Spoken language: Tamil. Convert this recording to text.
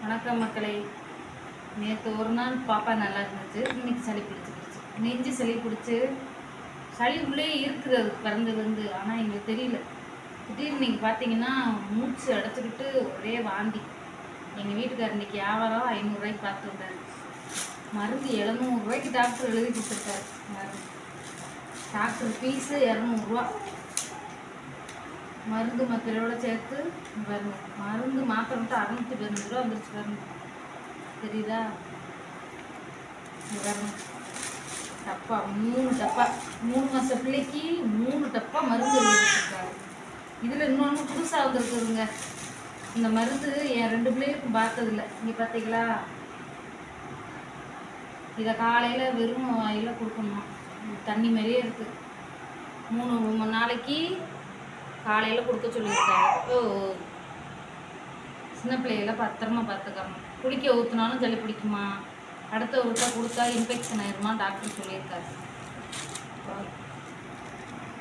வணக்கம் மக்களே. நேற்று ஒரு நாள் பாப்பா நல்லா இருந்துச்சு, இன்னைக்கு சளி பிடிச்சிருச்சு. நெஞ்சு சளி பிடிச்சி சளி உள்ளே இருக்குது, அது பிறந்ததுலேருந்து. ஆனால் எங்களுக்கு தெரியல. திடீர்னு இன்னைக்கு பார்த்தீங்கன்னா மூச்சு அடைச்சிக்கிட்டு ஒரே வாந்தி. எங்கள் வீட்டுக்கார் இன்னைக்கு வியாபாரம் 500 பார்த்து வந்தார். மருந்து 700 டாக்டர் எழுதி கொடுத்துருக்காரு. Doctor fees 200. மருந்து மாத்திரையோடு சேர்த்து பாருங்க, மருந்து மாத்திரை மட்டும் 615 வந்துருச்சு பாருங்க. தெரியுதா? பாருங்க, டப்பா 3 டப்பா, 3 மாத பிள்ளைக்கு 3 டப்பா மருந்து எழுதிருக்காரு. இதில் இன்னொன்று புதுசாக வந்துருக்குதுங்க. இந்த மருந்து என் 2 பிள்ளைகளுக்கும் பார்த்ததில்ல. இங்கே பார்த்தீங்களா? இதை காலையில் வெறும் வாயில் கொடுக்கணும். தண்ணி மாதிரியே இருக்குது. 3 நாளைக்கு காலையில் கொடுக்க சொல்லியிருக்காங்க. சின்ன பிள்ளைகளை பத்திரமா பார்த்துக்காம. குடிக்க ஊற்றினாலும் சளி பிடிக்குமா, அடுத்த ஒருத்தா கொடுத்தா இன்ஃபெக்ஷன் ஆயிருமா டாக்டர் சொல்லியிருக்காரு.